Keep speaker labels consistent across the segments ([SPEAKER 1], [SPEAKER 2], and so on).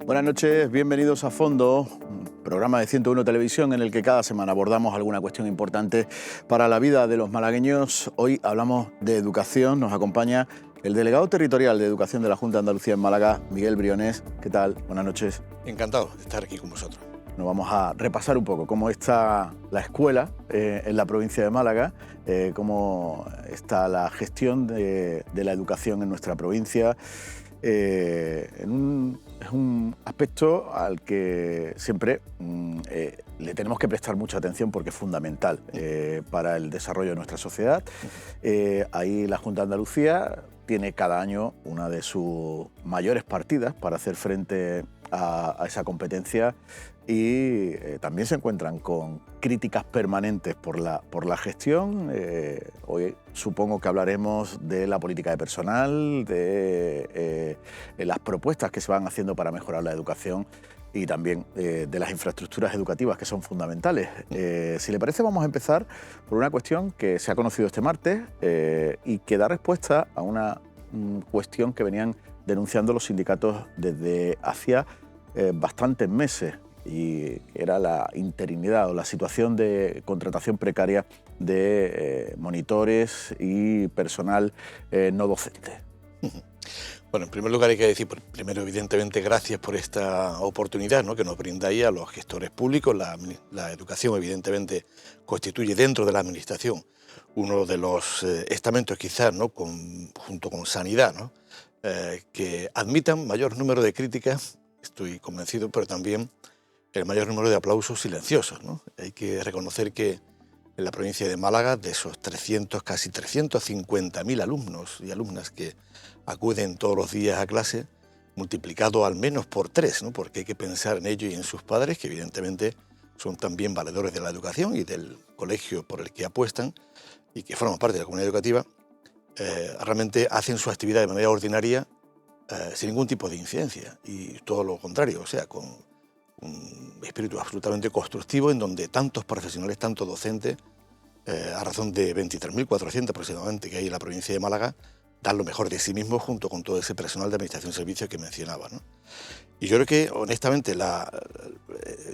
[SPEAKER 1] Buenas noches, bienvenidos a Fondo, un programa de 101 Televisión en el que cada semana abordamos alguna cuestión importante para la vida de los malagueños. Hoy hablamos de educación, nos acompaña el delegado territorial de Educación de la Junta de Andalucía en Málaga, Miguel Briones. ¿Qué tal? Buenas noches.
[SPEAKER 2] Encantado de estar aquí con vosotros.
[SPEAKER 1] Nos vamos a repasar un poco cómo está la escuela en la provincia de Málaga, cómo está la gestión de la educación en nuestra provincia. Es un aspecto al que siempre le tenemos que prestar mucha atención porque es fundamental para el desarrollo de nuestra sociedad. Ahí la Junta de Andalucía tiene cada año una de sus mayores partidas para hacer frente a esa competencia y también se encuentran con críticas permanentes por la gestión. Hoy supongo que hablaremos de la política de personal, de las propuestas que se van haciendo para mejorar la educación y también de las infraestructuras educativas que son fundamentales. Si le parece, vamos a empezar por una cuestión que se ha conocido este martes y que da respuesta a una cuestión que venían denunciando los sindicatos desde hacía bastantes meses, y era la interinidad o la situación de contratación precaria de monitores y personal no docente.
[SPEAKER 2] Bueno, en primer lugar hay que decir, primero evidentemente gracias por esta oportunidad, ¿no?, que nos brindáis a los gestores públicos. La educación evidentemente constituye dentro de la administración uno de los estamentos quizás, ¿no?, junto con sanidad, ¿no?, que admitan mayor número de críticas, estoy convencido, pero también el mayor número de aplausos silenciosos, ¿no? Hay que reconocer que en la provincia de Málaga, de esos casi 350.000 alumnos y alumnas que acuden todos los días a clase, multiplicado al menos por 3, ¿no?, porque hay que pensar en ellos y en sus padres, que evidentemente son también valedores de la educación y del colegio por el que apuestan y que forman parte de la comunidad educativa, realmente hacen su actividad de manera ordinaria sin ningún tipo de incidencia, y todo lo contrario, o sea, con un espíritu absolutamente constructivo en donde tantos profesionales, tantos docentes, a razón de 23.400 aproximadamente que hay en la provincia de Málaga, dan lo mejor de sí mismos junto con todo ese personal de administración y servicios que mencionaba, ¿no? Y yo creo que, honestamente, la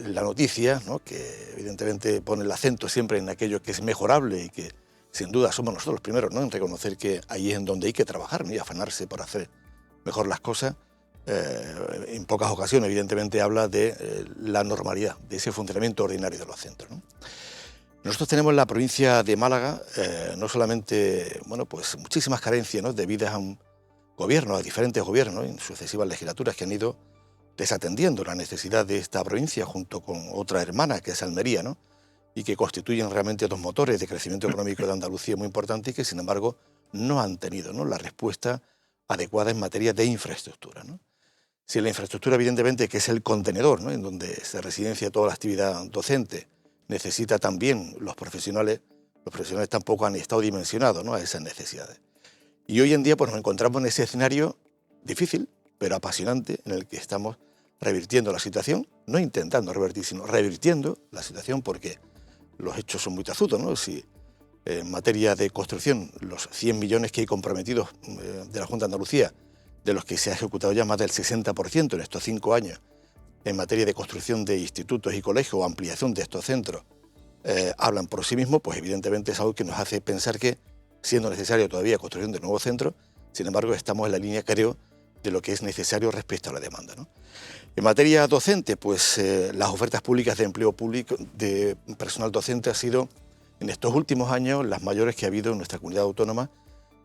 [SPEAKER 2] noticia, ¿no?, que evidentemente pone el acento siempre en aquello que es mejorable y que sin duda somos nosotros los primeros, ¿no?, en reconocer que ahí es en donde hay que trabajar, ¿no?, y afanarse por hacer mejor las cosas. En pocas ocasiones, evidentemente, habla de la normalidad, de ese funcionamiento ordinario de los centros, ¿no? Nosotros tenemos en la provincia de Málaga no solamente, bueno, pues muchísimas carencias, ¿no?, debidas a un gobierno, a diferentes gobiernos, ¿no?, en sucesivas legislaturas que han ido desatendiendo la necesidad de esta provincia junto con otra hermana, que es Almería, ¿no?, y que constituyen realmente dos motores de crecimiento económico de Andalucía muy importantes y que, sin embargo, no han tenido, ¿no?, la respuesta adecuada en materia de infraestructura, ¿no? Si la infraestructura, evidentemente, que es el contenedor, ¿no?, en donde se residencia toda la actividad docente, necesita también los profesionales tampoco han estado dimensionados, ¿no?, a esas necesidades. Y hoy en día pues nos encontramos en ese escenario difícil, pero apasionante, en el que estamos revirtiendo la situación, no intentando revertir, sino revirtiendo la situación, porque los hechos son muy tozudos, ¿no? Si en materia de construcción, los 100 millones que hay comprometidos de la Junta de Andalucía, de los que se ha ejecutado ya más del 60% en estos 5 años, en materia de construcción de institutos y colegios o ampliación de estos centros, hablan por sí mismos, pues evidentemente es algo que nos hace pensar que, siendo necesario todavía construcción de nuevos centros, sin embargo estamos en la línea, creo, de lo que es necesario respecto a la demanda, ¿no? En materia docente, pues las ofertas públicas de empleo público de personal docente han sido, en estos últimos años, las mayores que ha habido en nuestra comunidad autónoma,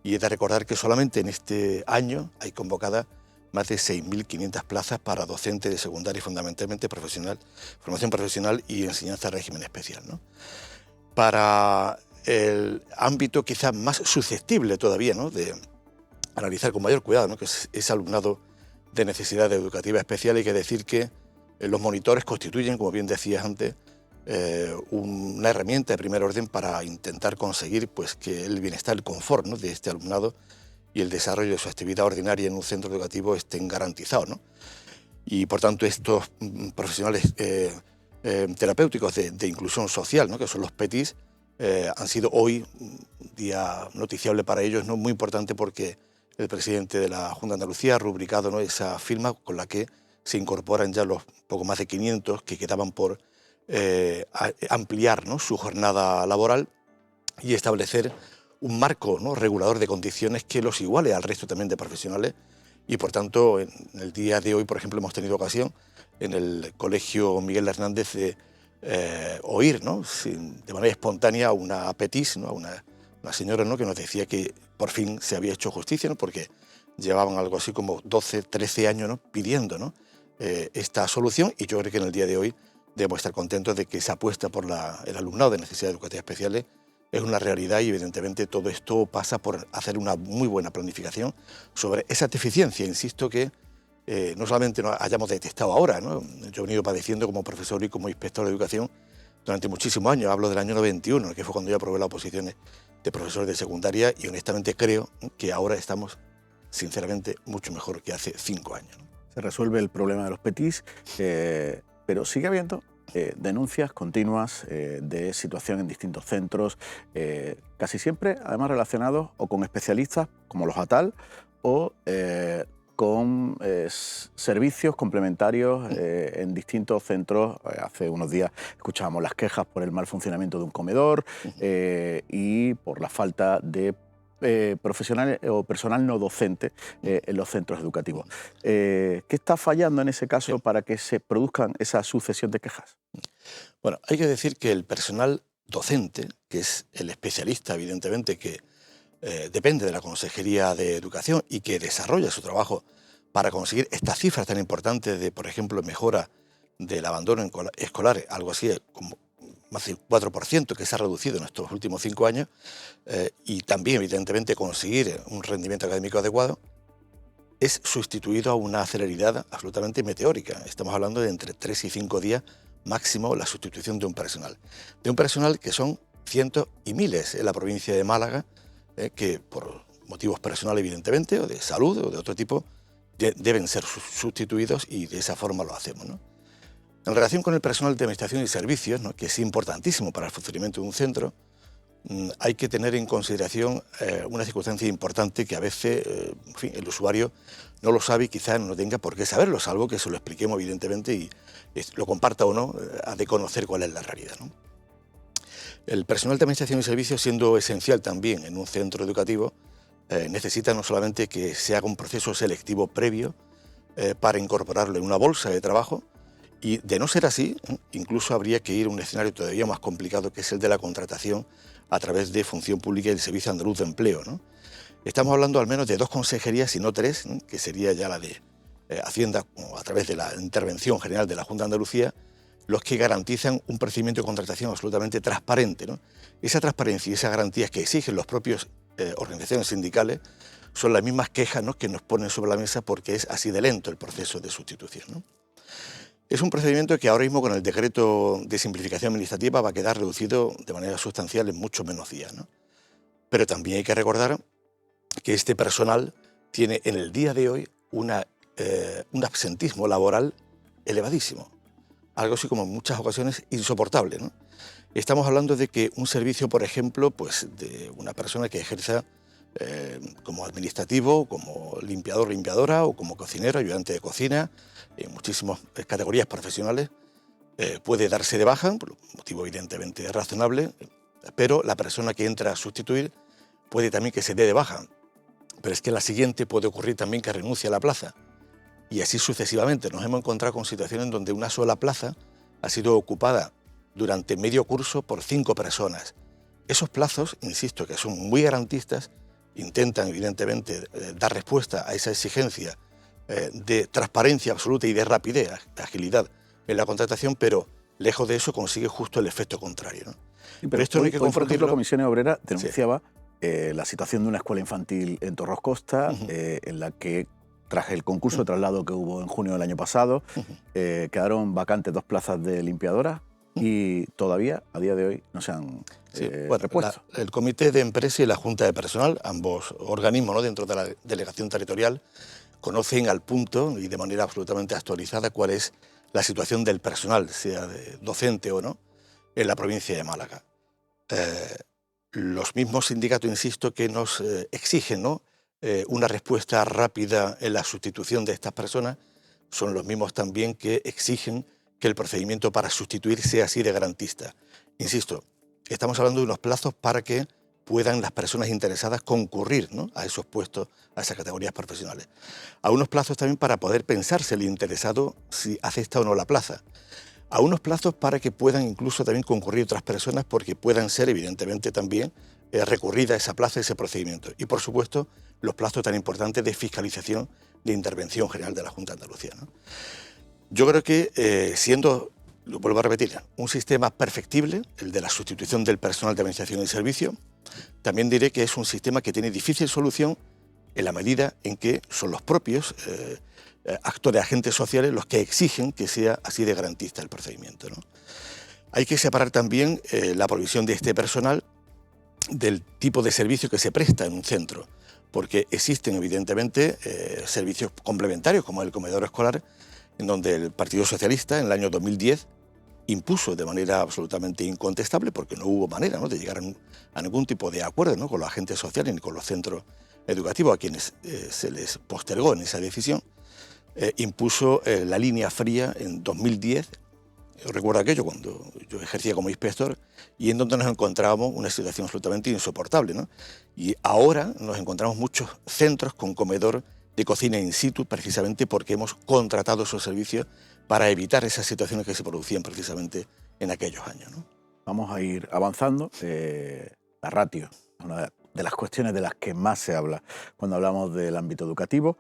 [SPEAKER 2] y he de recordar que solamente en este año hay convocadas más de 6.500 plazas para docentes de secundaria y fundamentalmente formación profesional y enseñanza de régimen especial, ¿no? Para el ámbito quizás más susceptible todavía, ¿no?, de analizar con mayor cuidado, ¿no?, que es ese alumnado de necesidad educativa especial, hay que decir que los monitores constituyen, como bien decías antes, una herramienta de primer orden para intentar conseguir pues que el bienestar, el confort, ¿no?, de este alumnado y el desarrollo de su actividad ordinaria en un centro educativo estén garantizados, ¿no? Y por tanto estos profesionales terapéuticos de inclusión social, ¿no?, que son los PETIS, han sido hoy un día noticiable para ellos, ¿no?, muy importante, porque el presidente de la Junta de Andalucía ha rubricado, ¿no?, esa firma con la que se incorporan ya los poco más de 500 que quedaban por ampliar, ¿no?, su jornada laboral y establecer un marco, ¿no?, regulador de condiciones que los iguale al resto también de profesionales. Y por tanto, en el día de hoy, por ejemplo, hemos tenido ocasión en el Colegio Miguel Hernández de oír, ¿no?, de manera espontánea a una petis, ¿no?, a una señora, ¿no?, que nos decía que por fin se había hecho justicia, ¿no?, porque llevaban algo así como 12, 13 años, ¿no?, pidiendo, ¿no?, esta solución, y yo creo que en el día de hoy debemos estar contentos de que esa apuesta por el alumnado de necesidades educativas especiales es una realidad, y evidentemente todo esto pasa por hacer una muy buena planificación sobre esa deficiencia, insisto, que no solamente nos hayamos detectado ahora, ¿no? Yo he venido padeciendo como profesor y como inspector de educación durante muchísimos años, hablo del año 91, que fue cuando yo aprobé las oposiciones de profesores de secundaria, y honestamente creo que ahora estamos, sinceramente, mucho mejor que hace 5 años, ¿no?
[SPEAKER 1] Se resuelve el problema de los petis, pero sigue habiendo denuncias continuas de situación en distintos centros, casi siempre además relacionados o con especialistas como los ATAL o con servicios complementarios en distintos centros. Hace unos días escuchábamos las quejas por el mal funcionamiento de un comedor y por la falta de profesionales o personal no docente en los centros educativos. ¿Qué está fallando en ese caso para que se produzcan esa sucesión de quejas?
[SPEAKER 2] Bueno, hay que decir que el personal docente, que es el especialista, evidentemente, que depende de la Consejería de Educación y que desarrolla su trabajo para conseguir estas cifras tan importantes de, por ejemplo, mejora del abandono escolar, algo así como más del 4% que se ha reducido en estos últimos 5 años, y también, evidentemente, conseguir un rendimiento académico adecuado, es sustituido a una celeridad absolutamente meteórica. Estamos hablando de entre 3 y 5 días máximo la sustitución de un personal. De un personal que son cientos y miles en la provincia de Málaga, que por motivos personales, evidentemente, o de salud o de otro tipo, deben ser sustituidos, y de esa forma lo hacemos, ¿no? En relación con el personal de administración y servicios, ¿no?, que es importantísimo para el funcionamiento de un centro, hay que tener en consideración una circunstancia importante que a veces en fin, el usuario no lo sabe y quizás no tenga por qué saberlo, salvo que se lo expliquemos evidentemente y lo comparta o no, ha de conocer cuál es la realidad, ¿no? El personal de administración y servicios, siendo esencial también en un centro educativo, necesita no solamente que se haga un proceso selectivo previo para incorporarlo en una bolsa de trabajo, y de no ser así, incluso habría que ir a un escenario todavía más complicado, que es el de la contratación a través de Función Pública y el Servicio Andaluz de Empleo, ¿no? Estamos hablando al menos de 2 consejerías, y no 3, ¿no?, que sería ya la de Hacienda, a través de la Intervención General de la Junta de Andalucía, los que garantizan un procedimiento de contratación absolutamente transparente, ¿no? Esa transparencia y esas garantías que exigen los propios organizaciones sindicales son las mismas quejas, ¿no?, que nos ponen sobre la mesa porque es así de lento el proceso de sustitución, ¿no? Es un procedimiento que ahora mismo, con el decreto de simplificación administrativa, va a quedar reducido de manera sustancial en muchos menos días, ¿no? Pero también hay que recordar que este personal tiene en el día de hoy un absentismo laboral elevadísimo, algo así como en muchas ocasiones insoportable, ¿no? Estamos hablando de que un servicio, por ejemplo, pues de una persona que ejerza como administrativo, como limpiador, limpiadora, o como cocinero, ayudante de cocina, en muchísimas categorías profesionales, puede darse de baja, por un motivo evidentemente razonable, pero la persona que entra a sustituir puede también que se dé de baja. Pero es que la siguiente puede ocurrir también que renuncie a la plaza. Y así sucesivamente. Nos hemos encontrado con situaciones donde una sola plaza ha sido ocupada durante medio curso por 5 personas. Esos plazos, insisto, que son muy garantistas, intentan evidentemente dar respuesta a esa exigencia de transparencia absoluta y de rapidez, de agilidad en la contratación, pero lejos de eso consigue justo el efecto contrario, ¿no?
[SPEAKER 1] Sí, pero
[SPEAKER 2] esto no hay que
[SPEAKER 1] hoy, por ejemplo,
[SPEAKER 2] confundirlo.
[SPEAKER 1] Comisiones Obreras denunciaba
[SPEAKER 2] Sí.
[SPEAKER 1] la situación de una escuela infantil en Torros Costa, en la que, tras el concurso de traslado que hubo en junio del año pasado, quedaron vacantes 2 plazas de limpiadoras y todavía, a día de hoy, no se han repuesto.
[SPEAKER 2] El Comité de Empresa y la Junta de Personal, ambos organismos, ¿no?, dentro de la delegación territorial, conocen al punto y de manera absolutamente actualizada cuál es la situación del personal, sea docente o no, en la provincia de Málaga. Los mismos sindicatos, insisto, que nos exigen, ¿no?, una respuesta rápida en la sustitución de estas personas, son los mismos también que exigen que el procedimiento para sustituir sea así de garantista. Insisto, estamos hablando de unos plazos para que puedan las personas interesadas concurrir, ¿no?, a esos puestos, a esas categorías profesionales. A unos plazos también para poder pensarse el interesado si acepta o no la plaza. A unos plazos para que puedan incluso también concurrir otras personas porque puedan ser evidentemente también recurrida esa plaza, ese procedimiento. Y por supuesto los plazos tan importantes de fiscalización de intervención general de la Junta de Andalucía, ¿no? Yo creo que siendo, lo vuelvo a repetir, un sistema perfectible, el de la sustitución del personal de administración y servicio, también diré que es un sistema que tiene difícil solución en la medida en que son los propios actores, agentes sociales, los que exigen que sea así de garantista el procedimiento, ¿no? Hay que separar también la provisión de este personal del tipo de servicio que se presta en un centro, porque existen evidentemente servicios complementarios como el comedor escolar, en donde el Partido Socialista en el año 2010 impuso de manera absolutamente incontestable, porque no hubo manera, ¿no?, de llegar a ningún tipo de acuerdo, ¿no?, con los agentes sociales ni con los centros educativos, a quienes se les postergó en esa decisión, impuso la línea fría en 2010. Yo recuerdo aquello cuando yo ejercía como inspector y en donde nos encontrábamos una situación absolutamente insoportable, ¿no? Y ahora nos encontramos muchos centros con comedor de cocina in situ, precisamente porque hemos contratado esos servicios para evitar esas situaciones que se producían precisamente en aquellos años, ¿no?
[SPEAKER 1] Vamos a ir avanzando. La ratio, una de las cuestiones de las que más se habla cuando hablamos del ámbito educativo,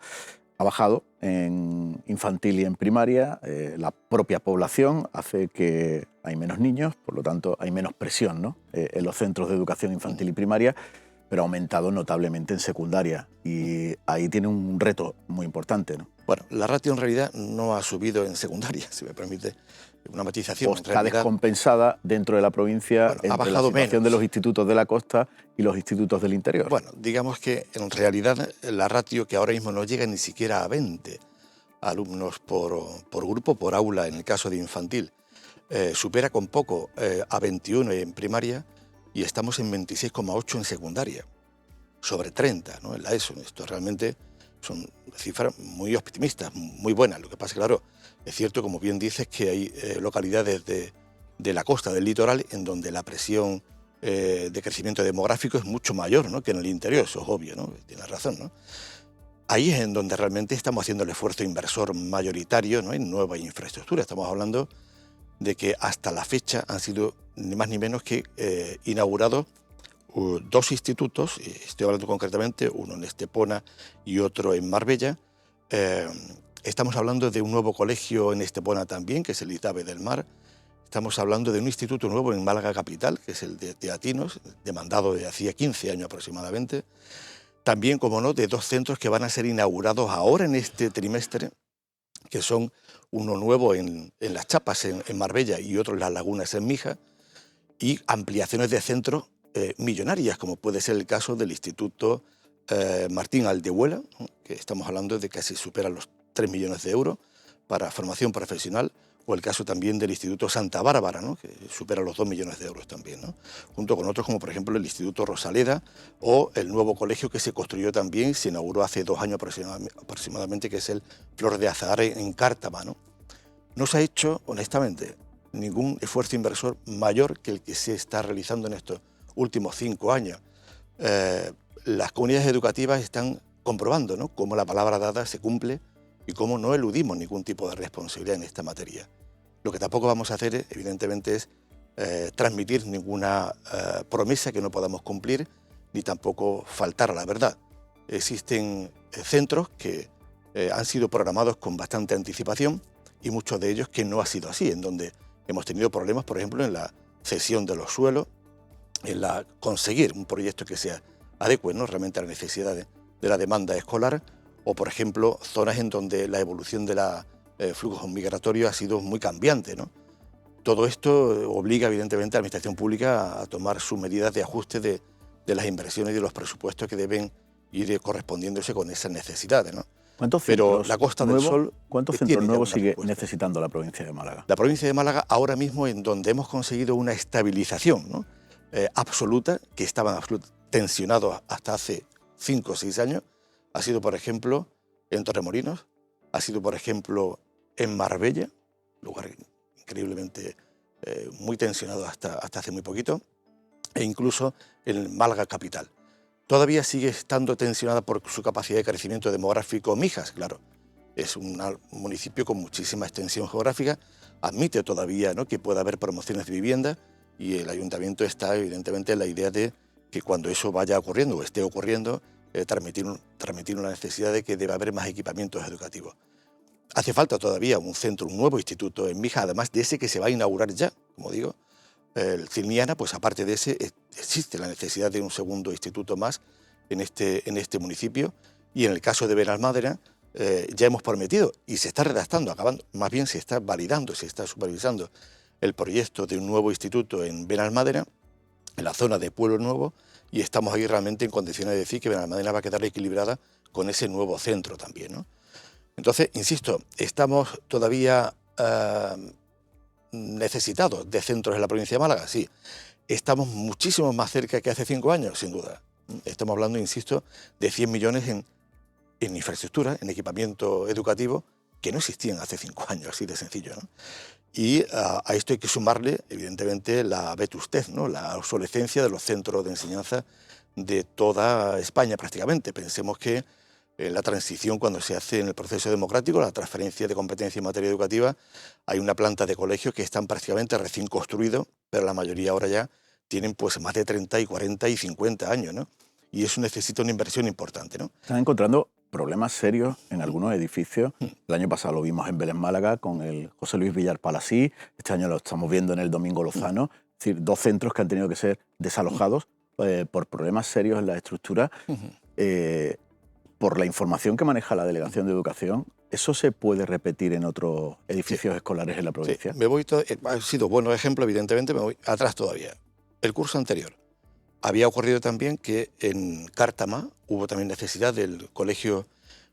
[SPEAKER 1] ha bajado en infantil y en primaria. La propia población hace que hay menos niños, por lo tanto hay menos presión, ¿no?, en los centros de educación infantil y primaria, pero ha aumentado notablemente en secundaria y ahí tiene un reto muy importante, ¿no?
[SPEAKER 2] Bueno, la ratio en realidad no ha subido en secundaria, si me permite una matización.
[SPEAKER 1] O está descompensada dentro de la provincia,
[SPEAKER 2] bueno,
[SPEAKER 1] entre la situación de los institutos de la costa y los institutos del interior.
[SPEAKER 2] Bueno, digamos que en realidad la ratio, que ahora mismo no llega ni siquiera a 20 alumnos por grupo, por aula en el caso de infantil, supera con poco a 21 en primaria y estamos en 26,8 en secundaria, sobre 30, ¿no?, en la ESO. Esto realmente son cifras muy optimistas, muy buenas. Lo que pasa es que, claro, es cierto, como bien dices, que hay localidades de la costa, del litoral, en donde la presión de crecimiento demográfico es mucho mayor, ¿no?, que en el interior. Eso es obvio, ¿no?, tienes razón, ¿no? Ahí es en donde realmente estamos haciendo el esfuerzo inversor mayoritario, ¿no?, en nueva infraestructura. Estamos hablando de que hasta la fecha han sido ni más ni menos que inaugurados 2 institutos, estoy hablando concretamente, uno en Estepona y otro en Marbella. Estamos hablando de un nuevo colegio en Estepona también, que es el Itabe del Mar. Estamos hablando de un instituto nuevo en Málaga capital, que es el de Teatinos, demandado de hacía 15 años aproximadamente. También, como no, de 2 centros que van a ser inaugurados ahora en este trimestre, que son uno nuevo en Las Chapas, en Marbella, y otro en Las Lagunas, en Mija, y ampliaciones de centros millonarias, como puede ser el caso del Instituto Martín Aldehuela, ¿no?, que estamos hablando de casi supera los 3 millones de euros para formación profesional, o el caso también del Instituto Santa Bárbara, ¿no?, que supera los 2 millones de euros también, ¿no?, junto con otros como por ejemplo el Instituto Rosaleda o el nuevo colegio que se construyó también, se inauguró hace 2 años aproximadamente, que es el Flor de Azahara en Cártama, ¿no? No se ha hecho, honestamente, ningún esfuerzo inversor mayor que el que se está realizando en estos últimos 5 años. Las comunidades educativas están comprobando, ¿no?, cómo la palabra dada se cumple y cómo no eludimos ningún tipo de responsabilidad en esta materia. Lo que tampoco vamos a hacer, evidentemente, es transmitir ninguna promesa que no podamos cumplir, ni tampoco faltar a la verdad. Existen centros que han sido programados con bastante anticipación y muchos de ellos que no ha sido así, en donde hemos tenido problemas, por ejemplo, en la cesión de los suelos, en conseguir un proyecto que sea adecue, ¿no?, realmente a las necesidades de la demanda escolar, o por ejemplo zonas en donde la evolución de los flujos migratorios ha sido muy cambiante, ¿no? Todo esto obliga evidentemente a la administración pública a tomar sus medidas de ajuste de las inversiones y de los presupuestos que deben ir correspondiéndose con esas necesidades, ¿no? Pero la Costa del Sol...
[SPEAKER 1] ¿Cuántos centros nuevos sigue necesitando la provincia de Málaga?
[SPEAKER 2] La provincia de Málaga ahora mismo, en donde hemos conseguido una estabilización, ¿no?, absoluta, que estaban tensionados hasta hace 5 o 6 años, ha sido, por ejemplo, en Torremolinos, ha sido, por ejemplo, en Marbella, lugar increíblemente muy tensionado hasta hace muy poquito, e incluso en Málaga capital. Todavía sigue estando tensionada por su capacidad de crecimiento demográfico Mijas, claro. Es un municipio con muchísima extensión geográfica, admite todavía, ¿no?, que pueda haber promociones de vivienda, y el ayuntamiento está evidentemente en la idea de que cuando eso vaya ocurriendo o esté ocurriendo, transmitir una necesidad de que debe haber más equipamientos educativos. Hace falta todavía un centro, un nuevo instituto en Mijas, además de ese que se va a inaugurar ya, como digo, el Cilniana. Pues aparte de ese, existe la necesidad de un segundo instituto más en este municipio, y en el caso de Benalmádena ya hemos prometido, y se está redactando, más bien se está validando, se está supervisando el proyecto de un nuevo instituto en Benalmádena, en la zona de Pueblo Nuevo, y estamos ahí realmente en condiciones de decir que Benalmádena va a quedar equilibrada con ese nuevo centro también, ¿no? Entonces, insisto, estamos todavía necesitados de centros en la provincia de Málaga, sí. Estamos muchísimo más cerca que hace 5 años, sin duda. Estamos hablando, insisto, de 100 millones en infraestructura, en equipamiento educativo, que no existían hace 5 años, así de sencillo, ¿no? Y a esto hay que sumarle, evidentemente, la vetustez, ¿no?, la obsolescencia de los centros de enseñanza de toda España prácticamente. Pensemos que en la transición, cuando se hace en el proceso democrático, la transferencia de competencia en materia educativa, hay una planta de colegios que están prácticamente recién construidos, pero la mayoría ahora ya tienen pues más de 30 y 40 y 50 años, ¿no? Y eso necesita una inversión importante, ¿no?
[SPEAKER 1] Están encontrando problemas serios en algunos edificios. El año pasado lo vimos en Vélez, Málaga, con el José Luis Villar Palasí. Este año lo estamos viendo en el Domingo Lozano. Es decir, 2 centros que han tenido que ser desalojados por problemas serios en la estructura. Por la información que maneja la Delegación de Educación, ¿eso se puede repetir en otros edificios escolares en la provincia?
[SPEAKER 2] Sí, ha sido buenos ejemplos, evidentemente, me voy atrás todavía. El curso anterior había ocurrido también que en Cártama hubo también necesidad del colegio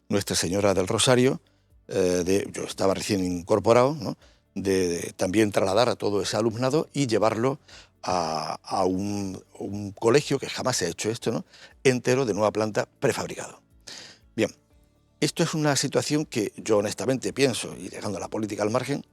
[SPEAKER 2] Nuestra Señora del Rosario, yo estaba recién incorporado, ¿no?, de también trasladar a todo ese alumnado y llevarlo a un colegio, que jamás se ha hecho esto, ¿no?, entero, de nueva planta, prefabricado. Bien, esto es una situación que yo honestamente pienso, y dejando la política al margen,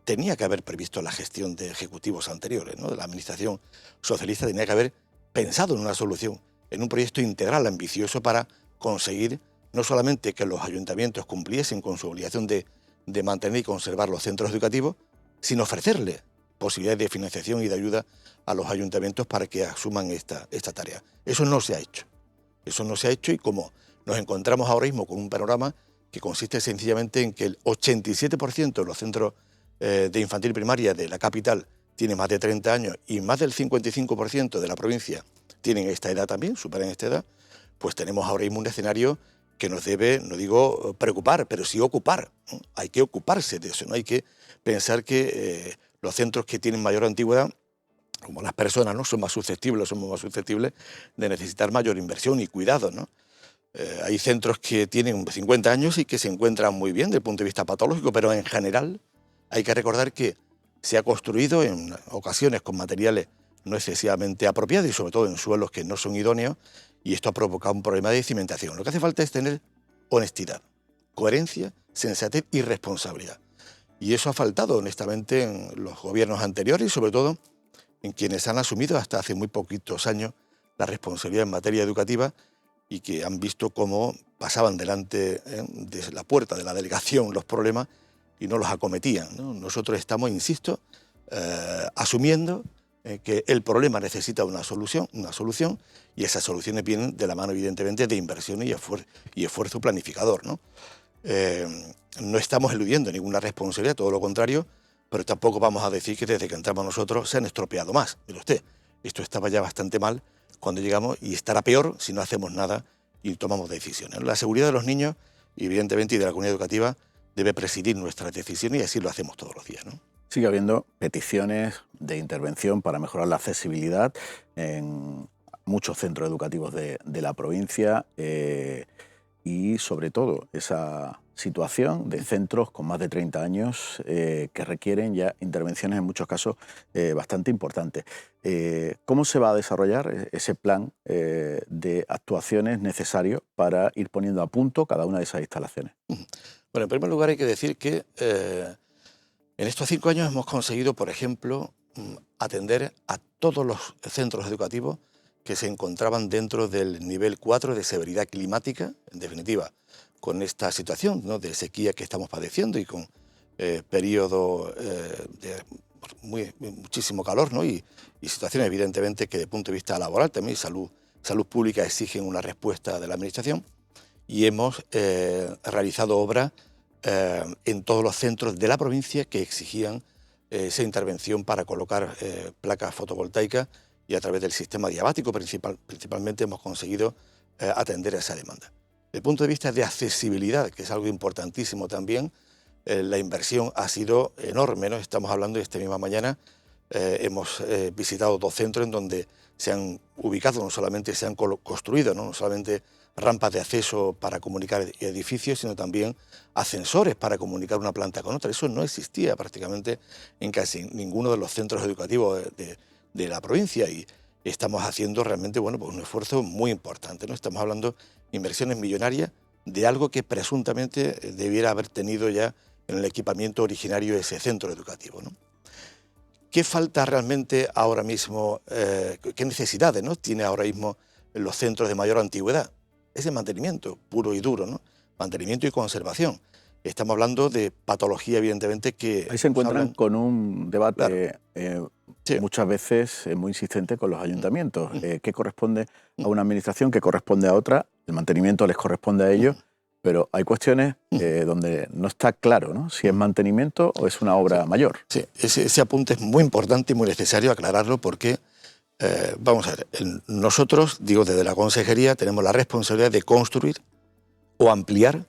[SPEAKER 2] tenía que haber previsto la gestión de ejecutivos anteriores, ¿no?, de la administración socialista. Tenía que haber pensado en una solución, en un proyecto integral ambicioso para conseguir no solamente que los ayuntamientos cumpliesen con su obligación de mantener y conservar los centros educativos, sino ofrecerle posibilidades de financiación y de ayuda a los ayuntamientos para que asuman esta tarea. Eso no se ha hecho. Eso no se ha hecho, y como nos encontramos ahora mismo con un panorama que consiste sencillamente en que el 87% de los centros de infantil primaria de la capital tiene más de 30 años, y más del 55% de la provincia tienen esta edad también, superan esta edad, pues tenemos ahora mismo un escenario que nos debe, no digo preocupar, pero sí ocupar, ¿no? Hay que ocuparse de eso, ¿no? Hay que pensar que los centros que tienen mayor antigüedad, como las personas, ¿no?, somos más susceptibles de necesitar mayor inversión y cuidado, ¿no? Hay centros que tienen 50 años y que se encuentran muy bien desde el punto de vista patológico, pero en general hay que recordar que se ha construido en ocasiones con materiales no excesivamente apropiados, y sobre todo en suelos que no son idóneos, y esto ha provocado un problema de cimentación. Lo que hace falta es tener honestidad, coherencia, sensatez y responsabilidad. Y eso ha faltado, honestamente, en los gobiernos anteriores, y sobre todo en quienes han asumido hasta hace muy poquitos años la responsabilidad en materia educativa, y que han visto cómo pasaban delante de la puerta de la delegación los problemas y no los acometían, ¿no? Nosotros estamos, insisto, asumiendo que el problema necesita una solución, y esas soluciones vienen de la mano, evidentemente, de inversiones y esfuerzo planificador, ¿no? No estamos eludiendo ninguna responsabilidad, todo lo contrario, pero tampoco vamos a decir que desde que entramos nosotros se han estropeado más. Mire usted, esto estaba ya bastante mal cuando llegamos, y estará peor si no hacemos nada y tomamos decisiones. La seguridad de los niños, evidentemente, y de la comunidad educativa debe presidir nuestras decisiones, y así lo hacemos todos los días, ¿no?
[SPEAKER 1] Sigue habiendo peticiones de intervención para mejorar la accesibilidad en muchos centros educativos de la provincia, y sobre todo esa situación de centros con más de 30 años que requieren ya intervenciones en muchos casos bastante importantes. ¿Cómo se va a desarrollar ese plan de actuaciones necesarios para ir poniendo a punto cada una de esas instalaciones?
[SPEAKER 2] Bueno, en primer lugar hay que decir que en estos 5 años hemos conseguido, por ejemplo, atender a todos los centros educativos que se encontraban dentro del nivel 4 de severidad climática, en definitiva, con esta situación, ¿no?, de sequía que estamos padeciendo y con periodos de muchísimo calor, ¿no?, y situaciones evidentemente que desde el punto de vista laboral también y salud pública exigen una respuesta de la Administración, y hemos realizado obras en todos los centros de la provincia que exigían esa intervención para colocar placas fotovoltaicas, y a través del sistema diabático principalmente hemos conseguido atender a esa demanda. Desde el punto de vista de accesibilidad, que es algo importantísimo también, la inversión ha sido enorme, ¿no? Estamos hablando de esta misma mañana, hemos visitado 2 centros en donde se han ubicado, no solamente se han construido, no solamente rampas de acceso para comunicar edificios, sino también ascensores para comunicar una planta con otra. Eso no existía prácticamente en casi ninguno de los centros educativos de la provincia, y estamos haciendo realmente, bueno, pues un esfuerzo muy importante, ¿no? Estamos hablando de inversiones millonarias de algo que presuntamente debiera haber tenido ya en el equipamiento originario ese centro educativo, ¿no? ¿Qué falta realmente ahora mismo? ¿Qué necesidades, ¿no?, tiene ahora mismo en los centros de mayor antigüedad? Es el mantenimiento puro y duro, ¿no? Mantenimiento y conservación. Estamos hablando de patología, evidentemente, que...
[SPEAKER 1] Ahí se encuentran con un debate
[SPEAKER 2] Sí.
[SPEAKER 1] muchas veces muy insistente con los ayuntamientos. ¿Qué corresponde a una administración? ¿Qué corresponde a otra? El mantenimiento les corresponde a ellos, pero hay cuestiones donde no está claro, ¿no?, si es mantenimiento o es una obra mayor.
[SPEAKER 2] Sí, ese apunte es muy importante y muy necesario aclararlo porque, vamos a ver, nosotros, digo, desde la consejería tenemos la responsabilidad de construir o ampliar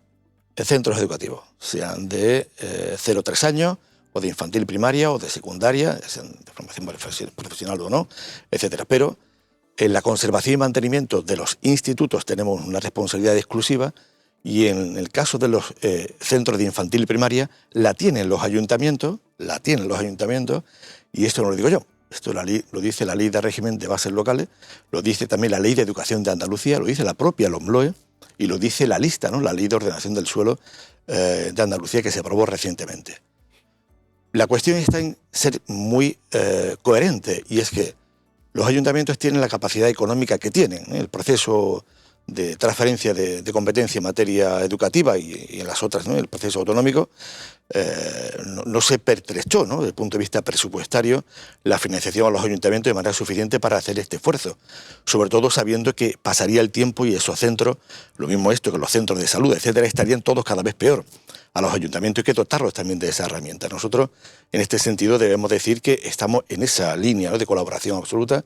[SPEAKER 2] centros educativos, sean de 0-3 años, o de infantil primaria, o de secundaria, sean de formación profesional o no, etcétera. Pero en la conservación y mantenimiento de los institutos tenemos una responsabilidad exclusiva, y en el caso de los centros de infantil y primaria la tienen los ayuntamientos, y esto no lo digo yo. Esto lo dice la Ley de Régimen de Bases Locales, lo dice también la Ley de Educación de Andalucía, lo dice la propia LOMLOE, y lo dice la lista, ¿no?, la Ley de Ordenación del Suelo de Andalucía, que se aprobó recientemente. La cuestión está en ser muy coherente, y es que los ayuntamientos tienen la capacidad económica que tienen, ¿eh? El proceso de transferencia de competencia en materia educativa y en las otras, ¿no?, el proceso autonómico, no se pertrechó, ¿no?, desde el punto de vista presupuestario, la financiación a los ayuntamientos de manera suficiente para hacer este esfuerzo, sobre todo sabiendo que pasaría el tiempo y esos centros, lo mismo esto que los centros de salud, etcétera, estarían todos cada vez peor. A los ayuntamientos hay que dotarlos también de esa herramienta. Nosotros, en este sentido, debemos decir que estamos en esa línea, ¿no?, de colaboración absoluta,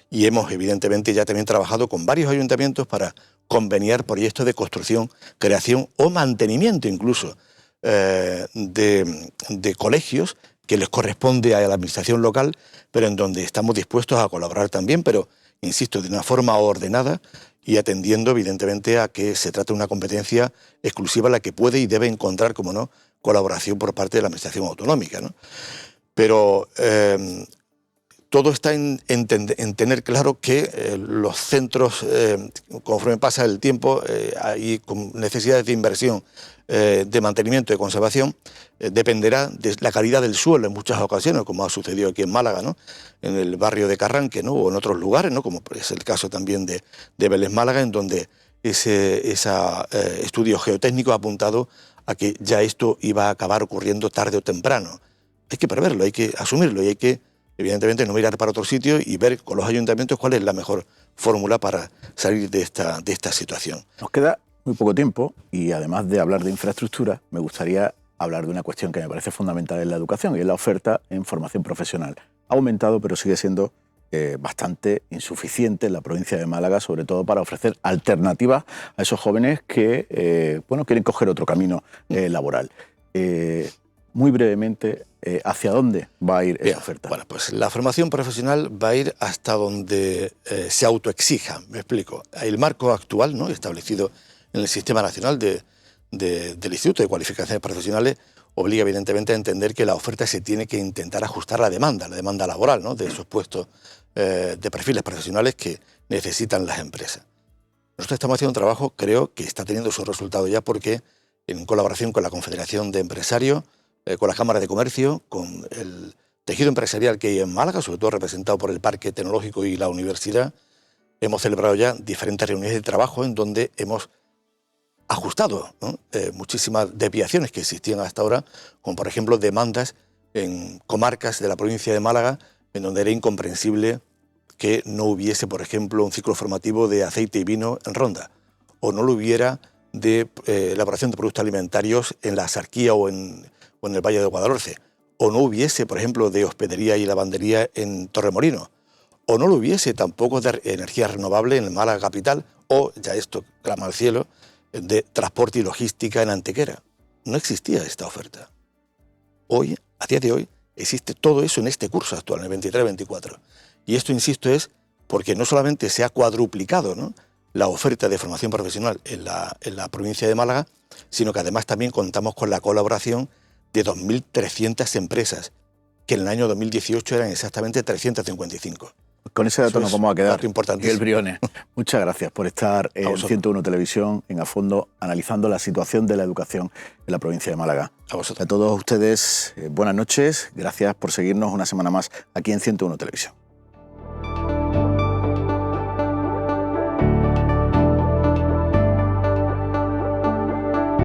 [SPEAKER 2] y hemos evidentemente ya también trabajado con varios ayuntamientos para conveniar proyectos de construcción, creación o mantenimiento incluso de colegios que les corresponde a la administración local, pero en donde estamos dispuestos a colaborar también, pero, insisto, de una forma ordenada y atendiendo evidentemente a que se trata de una competencia exclusiva la que puede y debe encontrar, como no, colaboración por parte de la administración autonómica, ¿no? Pero todo está en tener claro que los centros, conforme pasa el tiempo, hay necesidades de inversión, de mantenimiento y conservación, dependerá de la calidad del suelo en muchas ocasiones, como ha sucedido aquí en Málaga, ¿no?, en el barrio de Carranque, ¿no?, o en otros lugares, ¿no?, como es el caso también de Vélez Málaga, en donde ese estudio geotécnico ha apuntado a que ya esto iba a acabar ocurriendo tarde o temprano. Hay que preverlo, hay que asumirlo y hay que, evidentemente, no mirar para otro sitio y ver con los ayuntamientos cuál es la mejor fórmula para salir de esta situación.
[SPEAKER 1] Nos queda muy poco tiempo y, además de hablar de infraestructura, me gustaría hablar de una cuestión que me parece fundamental en la educación, y es la oferta en formación profesional. Ha aumentado, pero sigue siendo bastante insuficiente en la provincia de Málaga, sobre todo para ofrecer alternativas a esos jóvenes que quieren coger otro camino laboral. Muy brevemente, ¿hacia dónde va a ir esa oferta?
[SPEAKER 2] Bueno, pues la formación profesional va a ir hasta donde se autoexija, me explico. El marco actual, ¿no?, establecido en el Sistema Nacional de del Instituto de Cualificaciones Profesionales obliga evidentemente a entender que la oferta se tiene que intentar ajustar a la demanda laboral, ¿no?, de esos puestos de perfiles profesionales que necesitan las empresas. Nosotros estamos haciendo un trabajo, creo que está teniendo su resultado ya, porque en colaboración con la Confederación de Empresarios, con las cámaras de comercio, con el tejido empresarial que hay en Málaga, sobre todo representado por el Parque Tecnológico y la universidad, hemos celebrado ya diferentes reuniones de trabajo en donde hemos ajustado, ¿no?, muchísimas desviaciones que existían hasta ahora, como por ejemplo demandas en comarcas de la provincia de Málaga, en donde era incomprensible que no hubiese, por ejemplo, un ciclo formativo de aceite y vino en Ronda, o no lo hubiera de elaboración de productos alimentarios en la Axarquía o en el Valle de Guadalhorce, o no hubiese, por ejemplo, de hospedería y lavandería en Torremolinos, o no lo hubiese tampoco de energía renovable en el Málaga capital, o, ya esto clama al cielo, de transporte y logística en Antequera. No existía esta oferta. Hoy, a día de hoy, existe todo eso en este curso actual, en el 23-24. Y esto, insisto, es porque no solamente se ha cuadruplicado, ¿no?, la oferta de formación profesional en la provincia de Málaga, sino que además también contamos con la colaboración de 2.300 empresas, que en el año 2018 eran exactamente 355.
[SPEAKER 1] Con ese dato nos vamos a quedar.
[SPEAKER 2] Miguel
[SPEAKER 1] Briones, muchas gracias por estar en 101 Televisión, en A Fondo, analizando la situación de la educación en la provincia de Málaga.
[SPEAKER 2] A vosotros.
[SPEAKER 1] A todos ustedes, buenas noches. Gracias por seguirnos una semana más aquí en 101 Televisión.